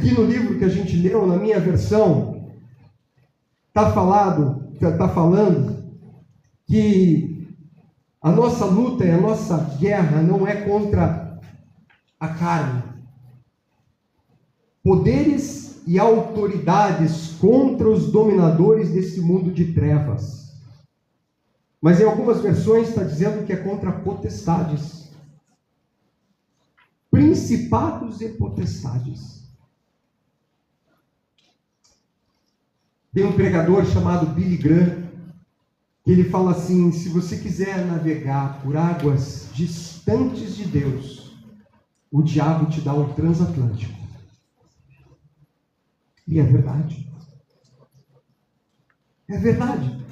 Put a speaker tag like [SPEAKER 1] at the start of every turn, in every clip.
[SPEAKER 1] Aqui no livro que a gente leu, na minha versão, está falando que a nossa luta e a nossa guerra não é contra a carne. Poderes e autoridades contra os dominadores desse mundo de trevas. Mas em algumas versões está dizendo que é contra potestades. Principados e potestades. Tem um pregador chamado Billy Graham, que ele fala assim: se você quiser navegar por águas distantes de Deus, o diabo te dá um transatlântico. E é verdade. É verdade.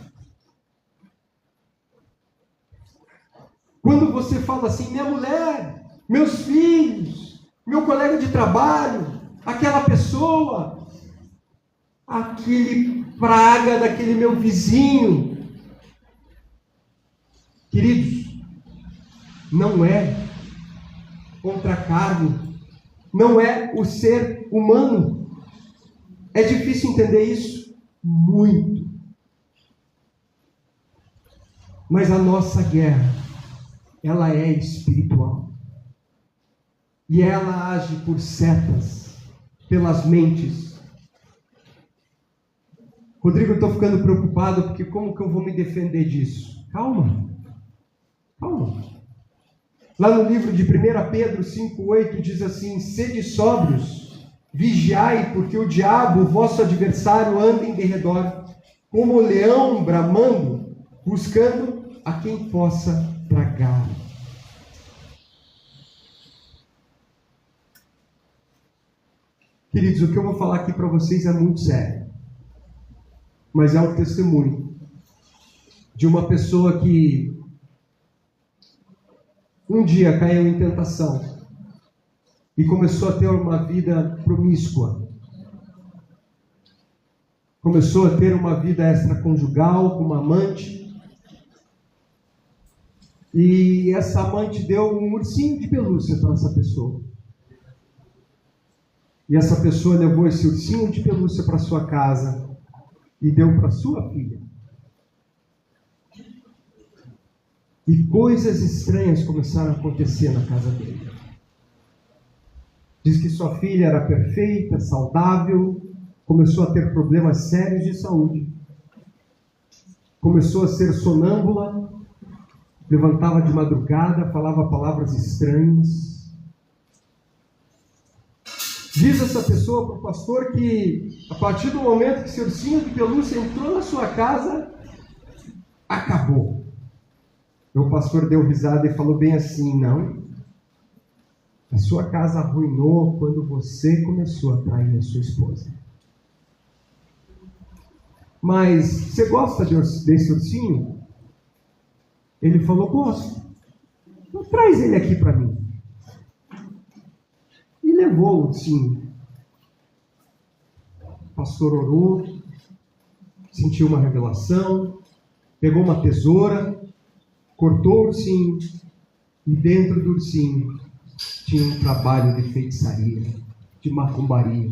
[SPEAKER 1] Quando você fala assim, minha mulher, meus filhos, meu colega de trabalho, aquela pessoa, aquele praga daquele meu vizinho. Queridos, não é contra a carne, não é o ser humano. É difícil entender isso? Muito. Mas a nossa guerra, ela é espiritual. E ela age por setas, pelas mentes. Rodrigo, eu estou ficando preocupado, porque como que eu vou me defender disso? Calma. Calma. Lá no livro de 1 Pedro 5,8 diz assim: sede sóbrios, vigiai, porque o diabo, vosso adversário, anda em derredor, como o leão bramando, buscando a quem possa tragar. Queridos, o que eu vou falar aqui para vocês é muito sério, mas é um testemunho de uma pessoa que um dia caiu em tentação e começou a ter uma vida promíscua. Começou a ter uma vida extraconjugal com uma amante. E essa amante deu um ursinho de pelúcia para essa pessoa. E essa pessoa levou esse ursinho de pelúcia para sua casa e deu para sua filha. E coisas estranhas começaram a acontecer na casa dele. Diz que sua filha era perfeita, saudável, começou a ter problemas sérios de saúde. Começou a ser sonâmbula, levantava de madrugada, falava palavras estranhas. Diz essa pessoa para o pastor que, a partir do momento que seu ursinho de pelúcia entrou na sua casa, acabou. O pastor deu risada e falou bem assim: não, a sua casa arruinou quando você começou a trair a sua esposa. Mas você gosta desse ursinho? Ele falou: gosto. Então traz ele aqui para mim. E levou o ursinho. O pastor orou, sentiu uma revelação, pegou uma tesoura, cortou o ursinho, e dentro do ursinho tinha um trabalho de feitiçaria, de macumbaria.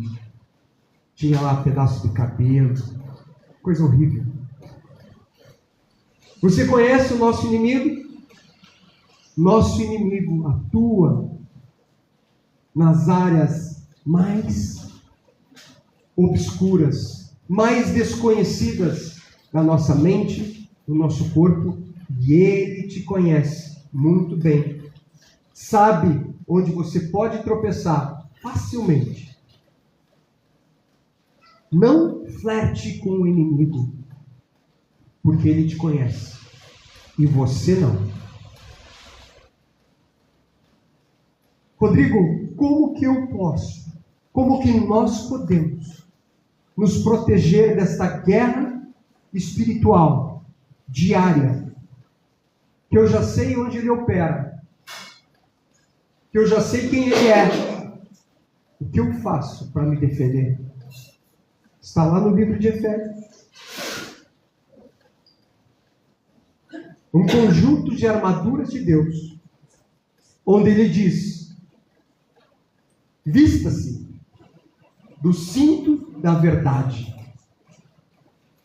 [SPEAKER 1] Tinha lá pedaço de cabelo, coisa horrível. Você conhece o nosso inimigo? Nosso inimigo atua nas áreas mais obscuras, mais desconhecidas da nossa mente, do nosso corpo, e ele te conhece muito bem. Sabe onde você pode tropeçar facilmente. Não flerte com o inimigo, porque ele te conhece e você não. Rodrigo, como que eu posso, como que nós podemos nos proteger desta guerra espiritual diária, que eu já sei onde ele opera, que eu já sei quem ele é? O que eu faço para me defender? Está lá no livro de Efésios. Um conjunto de armaduras de Deus, onde ele diz: vista-se do cinto da verdade.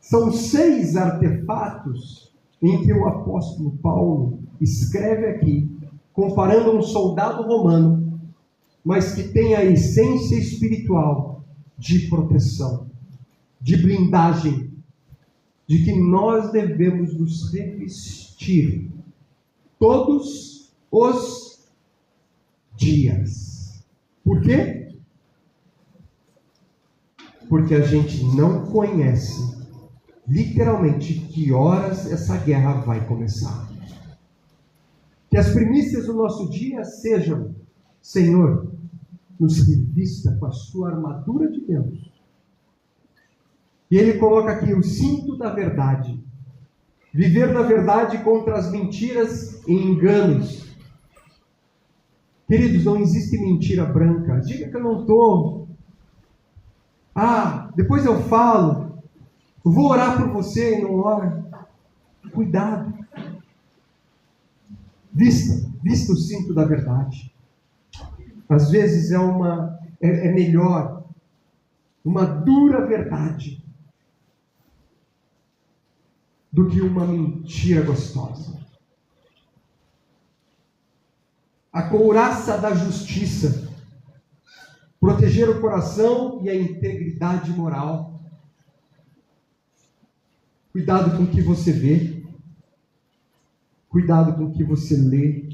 [SPEAKER 1] São 6 artefatos em que o apóstolo Paulo escreve aqui, comparando um soldado romano, mas que tem a essência espiritual de proteção, de blindagem, de que nós devemos nos revestir todos os dias. Por quê? Porque a gente não conhece literalmente que horas essa guerra vai começar. Que as primícias do nosso dia sejam: Senhor, nos revista com a sua armadura de Deus. E ele coloca aqui o cinto da verdade. Viver na verdade contra as mentiras e enganos. Queridos, não existe mentira branca. Diga que eu não estou. Depois eu falo. Eu vou orar por você e não ora. Cuidado. Vista o cinto da verdade. Às vezes é melhor uma dura verdade do que uma mentira gostosa. A couraça da justiça, proteger o coração e a integridade moral. Cuidado com o que você vê, cuidado com o que você lê.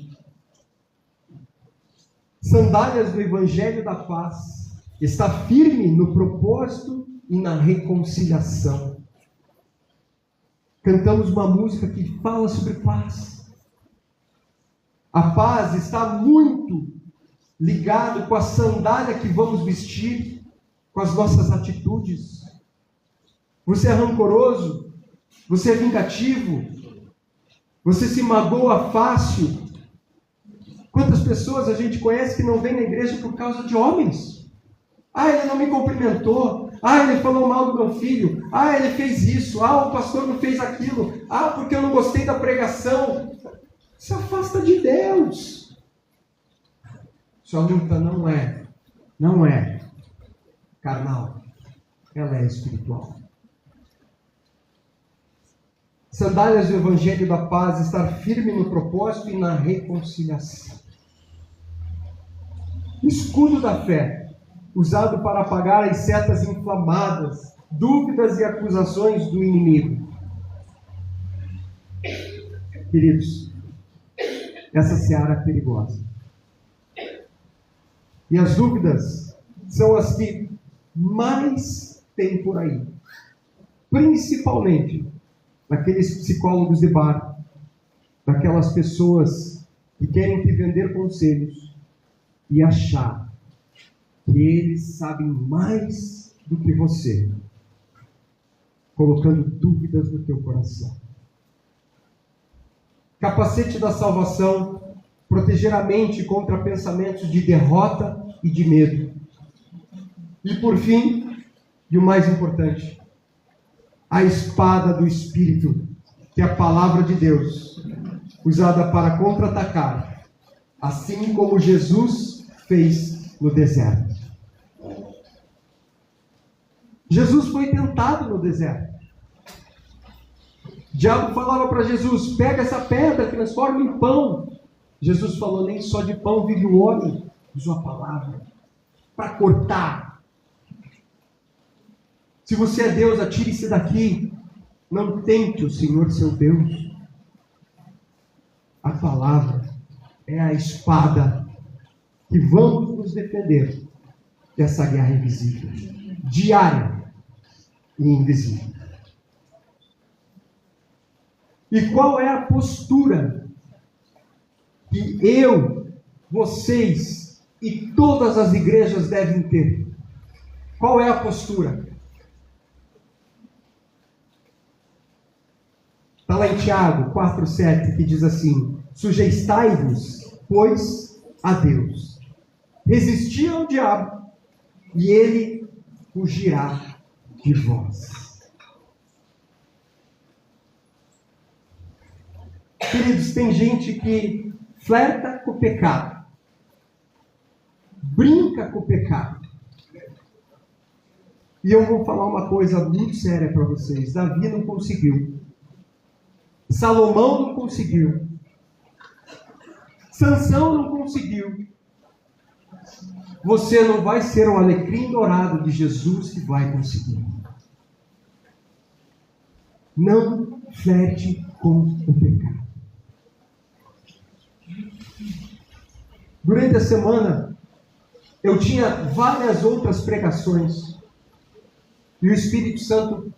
[SPEAKER 1] Sandálias do Evangelho da Paz, está firme no propósito e na reconciliação. Cantamos uma música que fala sobre paz. A paz está muito ligado com a sandália que vamos vestir, com as nossas atitudes. Você é rancoroso? Você é vingativo? Você se magoa fácil? Quantas pessoas a gente conhece que não vem na igreja por causa de homens? Ele não me cumprimentou. Ele falou mal do meu filho. Ele fez isso. O pastor não fez aquilo. Porque eu não gostei da pregação. Se afasta de Deus. Sua luta não é carnal. Ela é espiritual. Sandálias do Evangelho da Paz, estar firme no propósito e na reconciliação. Escudo da fé, usado para apagar as setas inflamadas, dúvidas e acusações do inimigo. Queridos, essa seara é perigosa. E as dúvidas são as que mais tem por aí. Principalmente daqueles psicólogos de bar, daquelas pessoas que querem te vender conselhos e achar que eles sabem mais do que você, colocando dúvidas no teu coração. Capacete da salvação, proteger a mente contra pensamentos de derrota e de medo. E por fim, e o mais importante, a espada do Espírito, que é a palavra de Deus, usada para contra-atacar, assim como Jesus fez no deserto. Jesus foi tentado no deserto. O diabo falava para Jesus: pega essa pedra, transforma em pão. Jesus falou: nem só de pão vive o homem. Usou a palavra para cortar. Se você é Deus, atire-se daqui. Não tente o Senhor seu Deus. A palavra é a espada que vamos nos defender dessa guerra invisível, diária e invisível. E qual é a postura que eu, vocês e todas as igrejas devem ter? Qual é a postura? Está lá em Tiago 4,7, que diz assim: sujeitai-vos, pois, a Deus. Resisti ao diabo, e ele fugirá de vós. Queridos, tem gente que flerta com o pecado, brinca com o pecado, E eu vou falar uma coisa muito séria para vocês. Davi não conseguiu. Salomão não conseguiu. Sansão não conseguiu. Você não vai ser o alecrim dourado de Jesus que vai conseguir. Não flerte com o pecado. Durante a semana, eu tinha várias outras pregações. E o Espírito Santo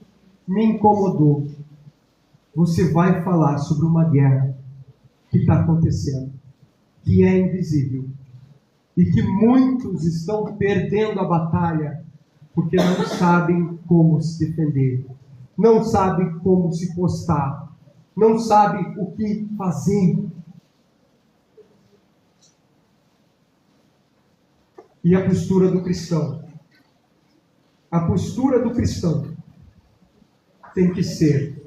[SPEAKER 1] me incomodou. Você vai falar sobre uma guerra que está acontecendo, que é invisível. E que muitos estão perdendo a batalha, porque não sabem como se defender. Não sabem como se postar. Não sabem o que fazer. E a postura do cristão? A postura do cristão tem que ser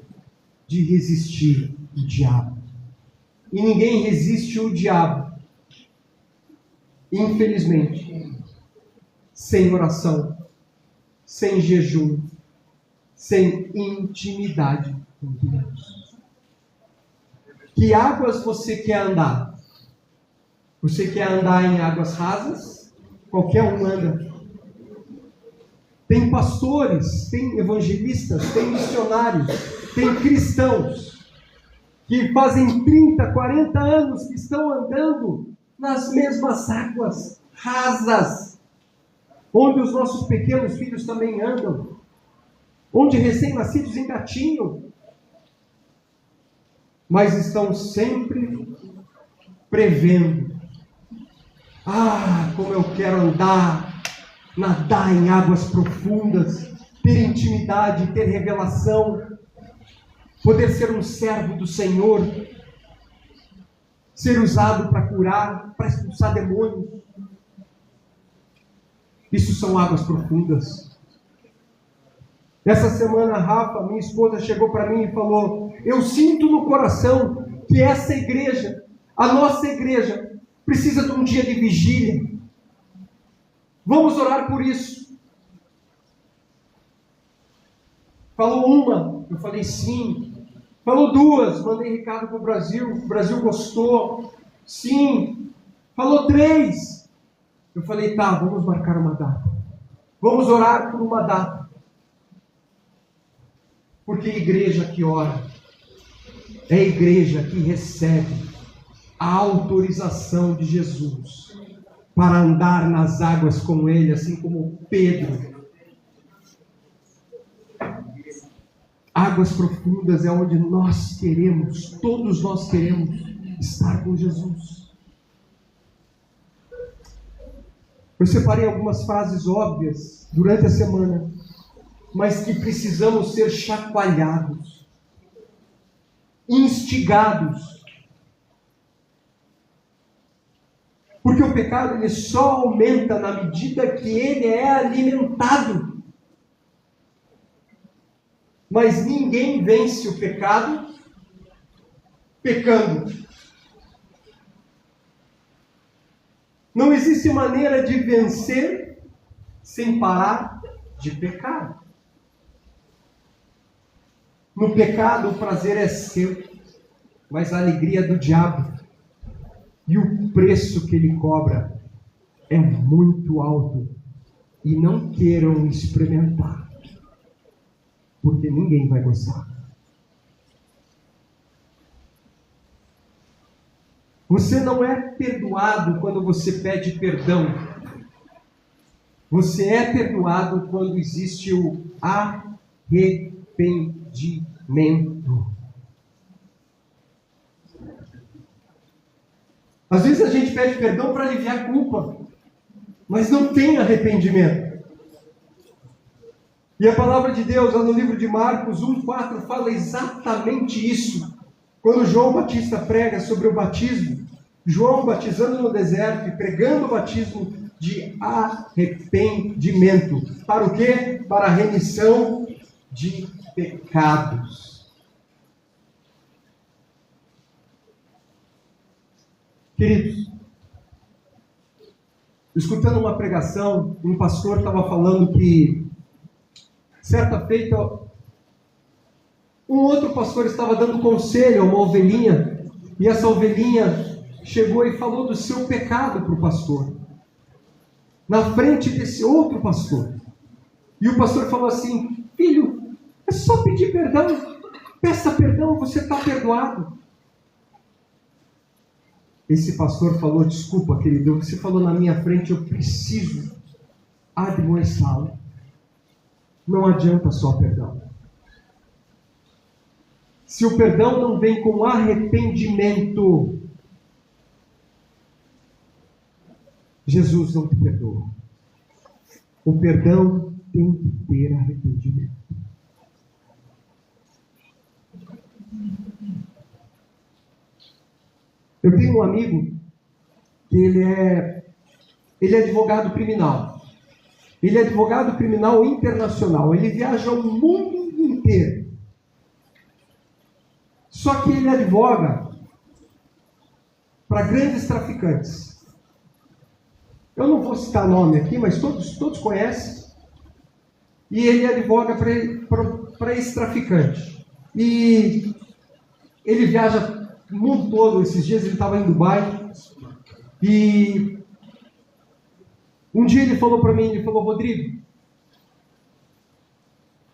[SPEAKER 1] de resistir o diabo. E ninguém resiste o diabo, infelizmente, sem oração, sem jejum, sem intimidade com Deus. Que águas você quer andar? Você quer andar em águas rasas? Qualquer um anda. Tem pastores, tem evangelistas, tem missionários, tem cristãos que fazem 30, 40 anos que estão andando nas mesmas águas rasas, onde os nossos pequenos filhos também andam, onde recém-nascidos engatinham, mas estão sempre prevendo. Como eu quero andar, nadar em águas profundas, ter intimidade, ter revelação, poder ser um servo do Senhor, ser usado para curar, para expulsar demônios. Isso são águas profundas. Essa semana, Rafa, minha esposa, chegou para mim e falou: eu sinto no coração que essa igreja, a nossa igreja, precisa de um dia de vigília. Vamos orar por isso. Falou uma, eu falei sim. Falou duas, mandei recado para o Brasil gostou, sim. Falou três, eu falei tá, vamos marcar uma data. Vamos orar por uma data. Porque a igreja que ora é a igreja que recebe a autorização de Jesus para andar nas águas com Ele, assim como Pedro. Águas profundas é onde nós queremos, todos nós queremos estar com Jesus. Eu separei algumas frases óbvias durante a semana, mas que precisamos ser chacoalhados, instigados. Porque o pecado ele só aumenta na medida que ele é alimentado. Mas ninguém vence o pecado pecando. Não existe maneira de vencer sem parar de pecar. No pecado o prazer é seu, mas a alegria é do diabo. E o preço que ele cobra é muito alto. E não queiram experimentar, porque ninguém vai gostar. Você não é perdoado quando você pede perdão. Você é perdoado quando existe o arrependimento. Às vezes a gente pede perdão para aliviar a culpa, mas não tem arrependimento. E a palavra de Deus, lá no livro de Marcos 1,4, fala exatamente isso. Quando João Batista prega sobre o batismo, João batizando no deserto e pregando o batismo de arrependimento. Para o quê? Para a remissão de pecados. Queridos, escutando uma pregação, um pastor estava falando que Certa feita, um outro pastor estava dando conselho a uma ovelhinha, e essa ovelhinha chegou e falou do seu pecado para o pastor, na frente desse outro pastor. E o pastor falou assim: filho, é só pedir perdão, peça perdão, você está perdoado. Esse pastor falou: desculpa, querido, o que você falou na minha frente, eu preciso admoestá-lo. Não adianta só perdão. Se o perdão não vem com arrependimento, Jesus não te perdoa. O perdão tem que ter arrependimento. Eu tenho um amigo que ele é advogado criminal. Ele é advogado criminal internacional. Ele viaja o mundo inteiro. Só que ele advoga para grandes traficantes. Eu não vou citar nome aqui, mas todos conhecem. E ele advoga para esse traficante. E ele viaja o mundo todo. Esses dias ele estava em Dubai. E um dia ele falou para mim, ele falou: Rodrigo,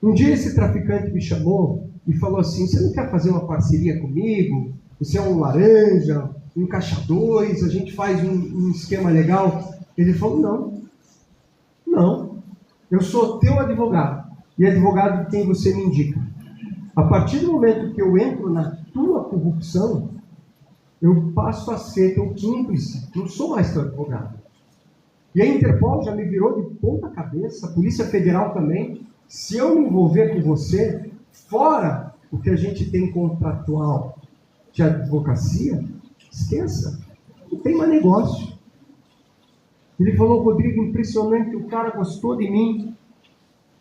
[SPEAKER 1] um dia esse traficante me chamou e falou assim: você não quer fazer uma parceria comigo? Você é um laranja, um caixa 2, a gente faz um esquema legal. Ele falou: não, eu sou teu advogado, e advogado de quem você me indica. A partir do momento que eu entro na tua corrupção, eu passo a ser teu cúmplice, não sou mais teu advogado. E a Interpol já me virou de ponta cabeça, a Polícia Federal também. Se eu me envolver com você, fora o que a gente tem contratual de advocacia, esqueça, não tem mais negócio. Ele falou: Rodrigo, impressionante, o cara gostou de mim.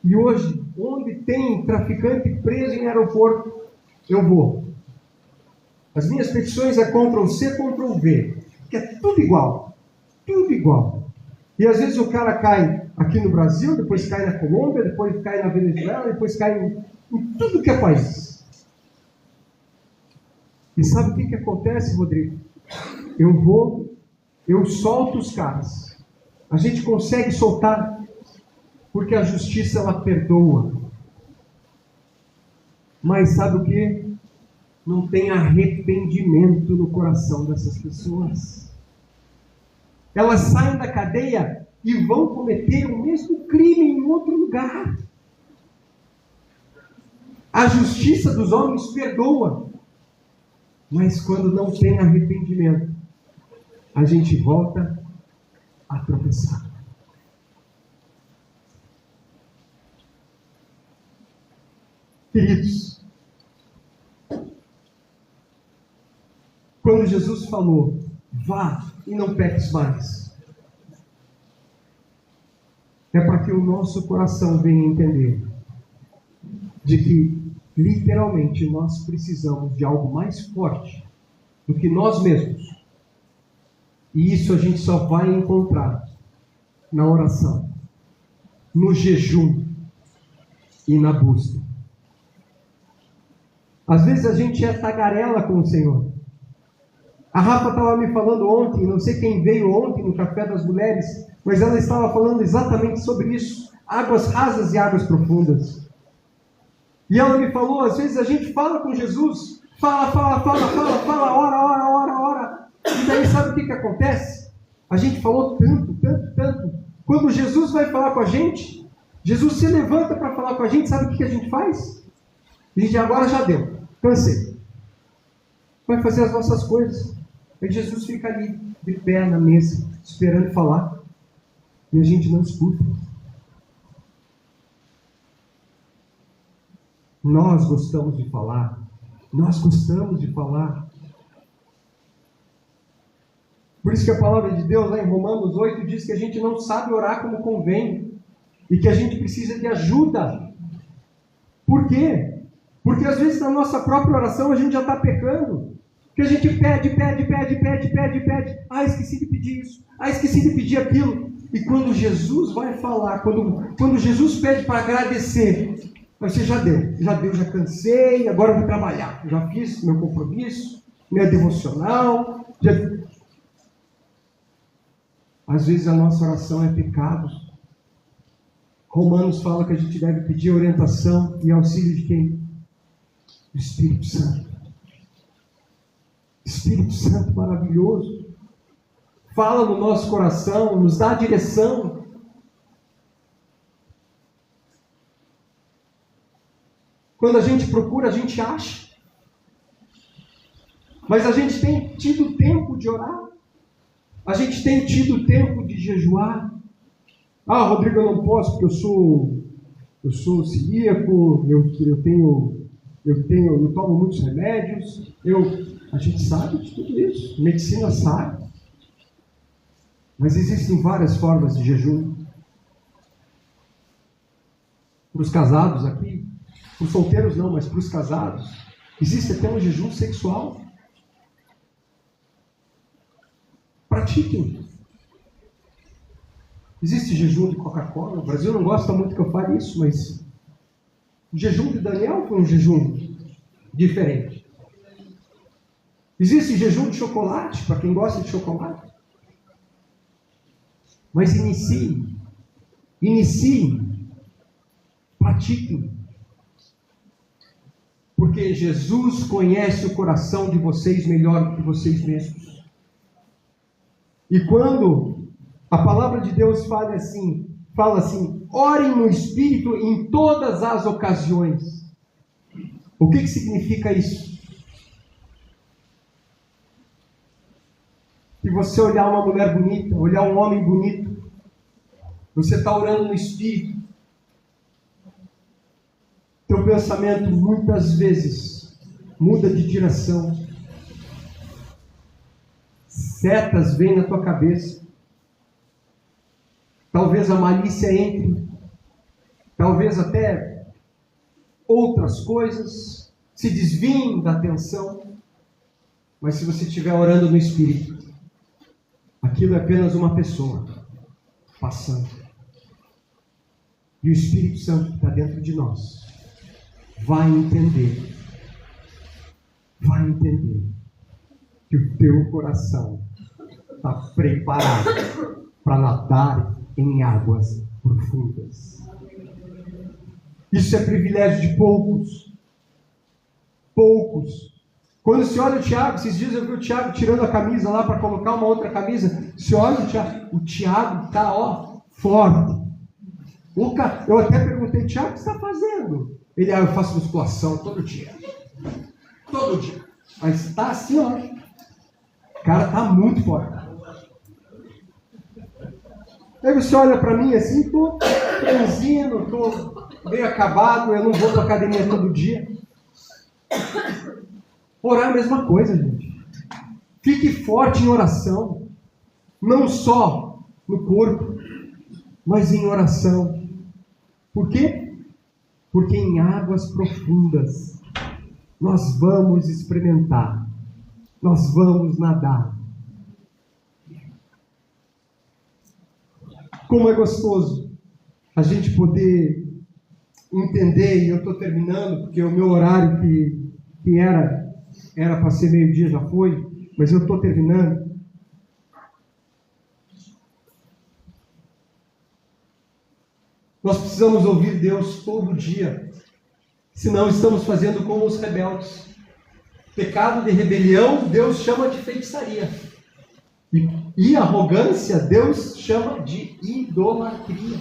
[SPEAKER 1] E hoje, onde tem traficante preso em aeroporto, eu vou. As minhas petições é Ctrl+C, Ctrl+V, que é tudo igual. Tudo igual. E às vezes o cara cai aqui no Brasil, depois cai na Colômbia, depois cai na Venezuela, depois cai em tudo que é país. E sabe o que acontece, Rodrigo? Eu solto os caras. A gente consegue soltar porque a justiça, ela perdoa. Mas sabe o que? Não tem arrependimento no coração dessas pessoas. Elas saem da cadeia e vão cometer o mesmo crime em outro lugar. A justiça dos homens perdoa. Mas quando não tem arrependimento, a gente volta a tropeçar. Queridos, quando Jesus falou: vá e não peques mais, é para que o nosso coração venha entender de que, literalmente, nós precisamos de algo mais forte do que nós mesmos. E isso a gente só vai encontrar na oração, no jejum e na busca. Às vezes a gente é tagarela com o Senhor. A Rafa estava me falando ontem, não sei quem veio ontem no Café das Mulheres, mas ela estava falando exatamente sobre isso: águas rasas e águas profundas. E ela me falou: às vezes a gente fala com Jesus, fala, ora. E daí sabe o que acontece? A gente falou tanto. Quando Jesus vai falar com a gente, Jesus se levanta para falar com a gente, sabe o que a gente faz? A gente: agora já deu, cansei. Vai fazer as nossas coisas. Aí Jesus fica ali, de pé na mesa, esperando falar. E a gente não escuta. Nós gostamos de falar. Por isso que a palavra de Deus, lá em Romanos 8, diz que a gente não sabe orar como convém. E que a gente precisa de ajuda. Por quê? Porque às vezes na nossa própria oração a gente já está pecando. Que a gente pede. Ah, esqueci de pedir isso. Ah, esqueci de pedir aquilo. E quando Jesus vai falar, quando Jesus pede para agradecer, você já deu, já cansei, agora eu vou trabalhar. Já fiz meu compromisso, minha devocional. Às vezes a nossa oração é pecado. Romanos fala que a gente deve pedir orientação e auxílio de quem? Do Espírito Santo. Espírito Santo maravilhoso. Fala no nosso coração, nos dá direção. Quando a gente procura, a gente acha. Mas a gente tem tido tempo de orar. A gente tem tido tempo de jejuar. Ah, Rodrigo, eu não posso porque eu sou celíaco, eu tomo muitos remédios. A gente sabe de tudo isso. A medicina sabe. Mas existem várias formas de jejum. Para os casados aqui, para os solteiros não, mas para os casados, existe até um jejum sexual. Pratiquem. Existe jejum de Coca-Cola. O Brasil não gosta muito que eu fale isso, mas o jejum de Daniel foi um jejum diferente. Existe jejum de chocolate, para quem gosta de chocolate. Mas iniciem, pratiquem. Porque Jesus conhece o coração de vocês melhor do que vocês mesmos. E quando a palavra de Deus fala assim, orem no Espírito em todas as ocasiões. O que significa isso? Se você olhar uma mulher bonita, olhar um homem bonito, você está orando no Espírito. Teu pensamento muitas vezes muda de direção. Setas vêm na tua cabeça. Talvez a malícia entre. Talvez até outras coisas se desviem da atenção. Mas se você estiver orando no Espírito, aquilo é apenas uma pessoa passando. E o Espírito Santo que está dentro de nós vai entender que o teu coração está preparado para nadar em águas profundas. Isso é privilégio de poucos. Quando se olha o Tiago, esses dias eu vi o Tiago tirando a camisa lá para colocar uma outra camisa. Se olha o Tiago está forte. Eu até perguntei, Tiago, o que você está fazendo? Ele, eu faço musculação todo dia. Mas está assim, ó. O cara está muito forte. Aí você olha para mim assim, estou franzino, estou bem acabado, eu não vou para academia todo dia. Orar é a mesma coisa, gente. Fique forte em oração. Não só no corpo, mas em oração. Por quê? Porque em águas profundas nós vamos experimentar. Nós vamos nadar. Como é gostoso a gente poder entender, e eu estou terminando, porque o meu horário que era para ser meio-dia já foi, mas eu estou terminando. Nós precisamos ouvir Deus todo dia, senão estamos fazendo como os rebeldes. Pecado de rebelião, Deus chama de feitiçaria. E arrogância, Deus chama de idolatria.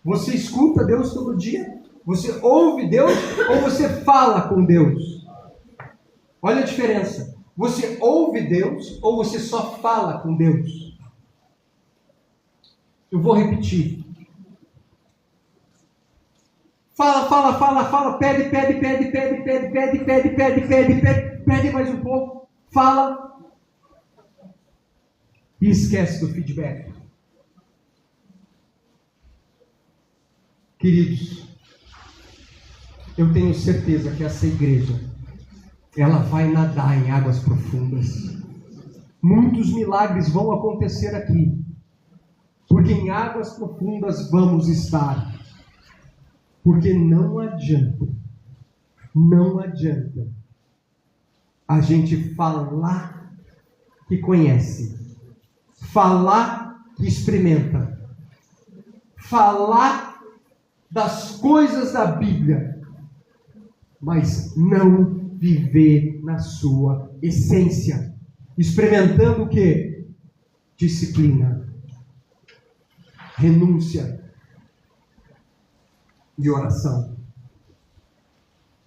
[SPEAKER 1] Você escuta Deus todo dia? Você ouve Deus ou você fala com Deus? Olha a diferença. Você ouve Deus ou você só fala com Deus? Eu vou repetir. Fala, pede mais um pouco, fala e esquece do feedback. Queridos, eu tenho certeza que essa igreja, ela vai nadar em águas profundas. Muitos milagres vão acontecer aqui, porque em águas profundas vamos estar. Porque não adianta a gente falar que conhece, falar que experimenta, falar das coisas da Bíblia, mas não viver na sua essência, experimentando o quê? Disciplina, renúncia e oração.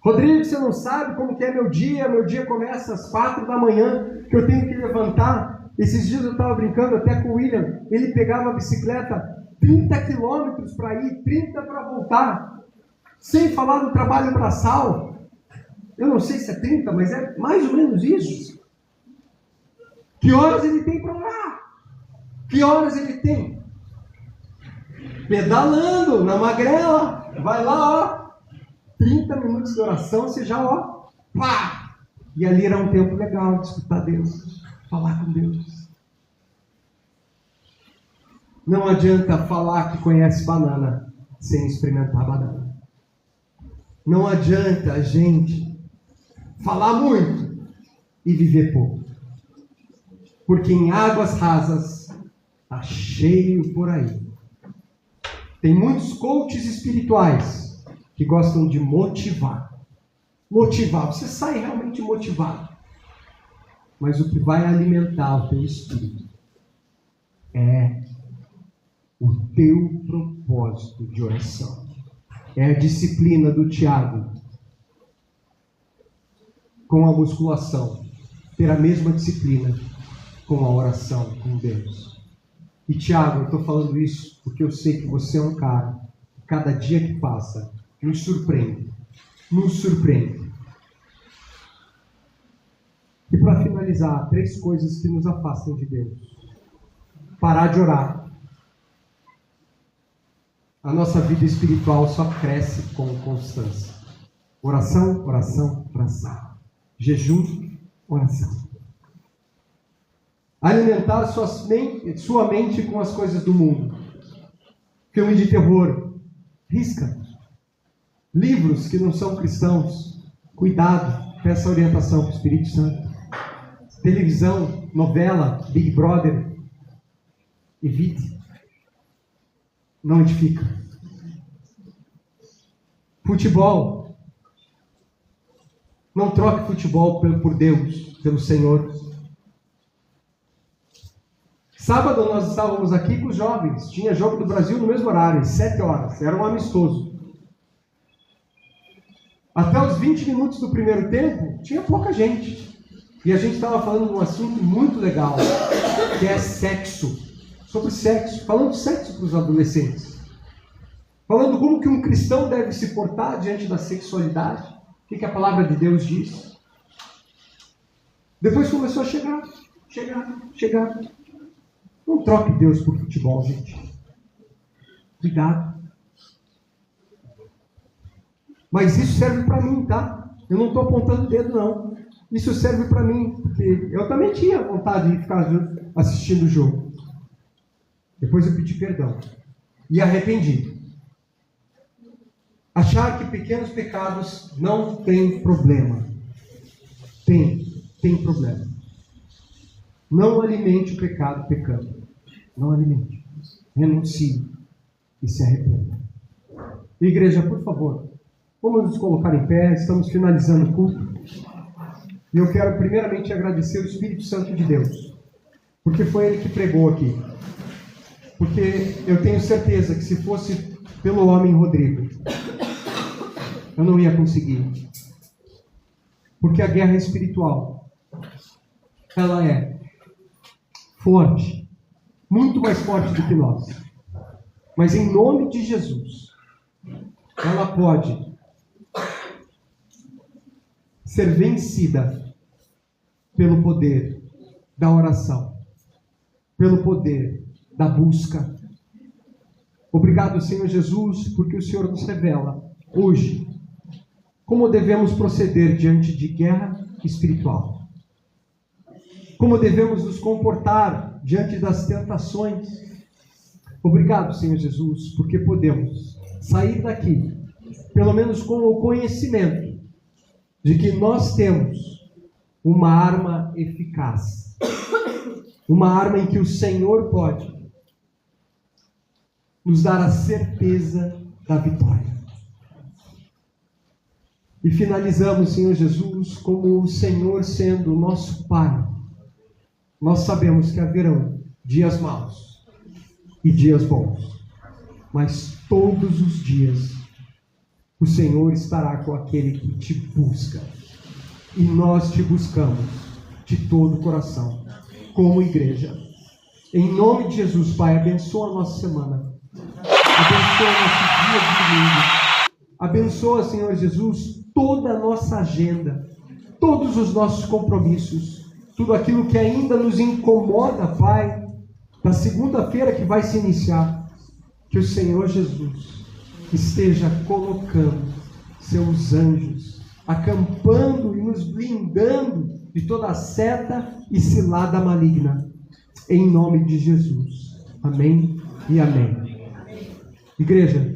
[SPEAKER 1] Rodrigo, você não sabe como que é meu dia começa às 4 da manhã, que eu tenho que levantar. Esses dias eu estava brincando até com o William, ele pegava a bicicleta 30 quilômetros para ir, 30 para voltar, sem falar do trabalho braçal. Eu não sei se é 30, mas é mais ou menos isso. Que horas ele tem para orar? Que horas ele tem? Pedalando na magrela, vai lá, ó, 30 minutos de oração, você já, ó, pá! E ali era um tempo legal de escutar Deus, falar com Deus. Não adianta falar que conhece banana sem experimentar banana. Não adianta a gente falar muito e viver pouco. Porque em águas rasas está cheio por aí. Tem muitos coaches espirituais que gostam de motivar. Motivar, você sai realmente motivado. Mas o que vai alimentar o teu espírito é o teu propósito de oração. É a disciplina do Tiago com a musculação. Ter a mesma disciplina com a oração com Deus. E Tiago, eu estou falando isso porque eu sei que você é um cara que cada dia que passa nos surpreende. E para finalizar, 3 coisas que nos afastam de Deus. Parar de orar. A nossa vida espiritual só cresce com constância. Oração, oração, oração. Jejum, oração. Alimentar sua mente com as coisas do mundo. Filme de terror, risca. Livros que não são cristãos, cuidado, peça orientação para o Espírito Santo. Televisão, novela, Big Brother, evite. Não edifica. Futebol. Não troque futebol por Deus, pelo Senhor. Sábado nós estávamos aqui com os jovens. Tinha jogo do Brasil no mesmo horário, às 7 horas. Era um amistoso. Até os 20 minutos do primeiro tempo, tinha pouca gente. E a gente estava falando de um assunto muito legal, que é sexo. Sobre sexo. Falando de sexo para os adolescentes. Falando como que um cristão deve se portar diante da sexualidade. O que a palavra de Deus diz. Depois começou a chegar. Não troque Deus por futebol, gente. Cuidado. Mas isso serve para mim, tá? Eu não estou apontando o dedo, não. Isso serve para mim, porque eu também tinha vontade de ficar assistindo o jogo. Depois eu pedi perdão. E arrependi. Achar que pequenos pecados não tem problema. Tem problema. Não alimente o pecado pecando. Não alimente. Renuncie e se arrependa. Igreja, por favor, vamos nos colocar em pé. Estamos finalizando o culto. E eu quero primeiramente agradecer o Espírito Santo de Deus. Porque foi Ele que pregou aqui. Porque eu tenho certeza que se fosse pelo homem Rodrigo, eu não ia conseguir. Porque a guerra espiritual, ela é forte, muito mais forte do que nós. Mas em nome de Jesus, ela pode ser vencida pelo poder da oração, pelo poder da busca. Obrigado, Senhor Jesus, porque o Senhor nos revela hoje como devemos proceder diante de guerra espiritual. Como devemos nos comportar diante das tentações. Obrigado, Senhor Jesus, porque podemos sair daqui, pelo menos com o conhecimento de que nós temos uma arma eficaz, uma arma em que o Senhor pode nos dar a certeza da vitória. E finalizamos, Senhor Jesus, como o Senhor sendo o nosso Pai. Nós sabemos que haverão dias maus e dias bons, mas todos os dias o Senhor estará com aquele que te busca. E nós te buscamos de todo o coração, como igreja. Em nome de Jesus, Pai, abençoa a nossa semana. Abençoa o nosso dia de domingo. Abençoa, Senhor Jesus, toda a nossa agenda, todos os nossos compromissos, tudo aquilo que ainda nos incomoda, Pai, da segunda-feira que vai se iniciar. Que o Senhor Jesus esteja colocando seus anjos, acampando e nos blindando de toda seta e cilada maligna. Em nome de Jesus. Amém e amém. Igreja,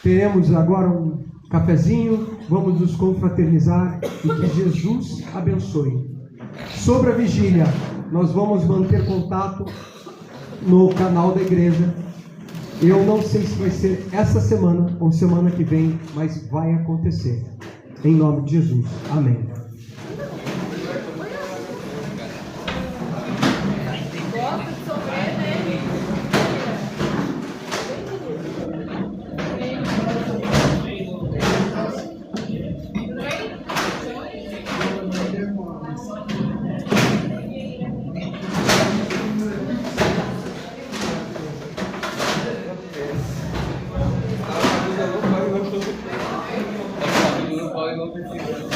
[SPEAKER 1] teremos agora um cafezinho, vamos nos confraternizar e que Jesus abençoe. Sobre a vigília, nós vamos manter contato no canal da igreja. Eu não sei se vai ser essa semana ou semana que vem, mas vai acontecer. Em nome de Jesus. Amém.
[SPEAKER 2] Não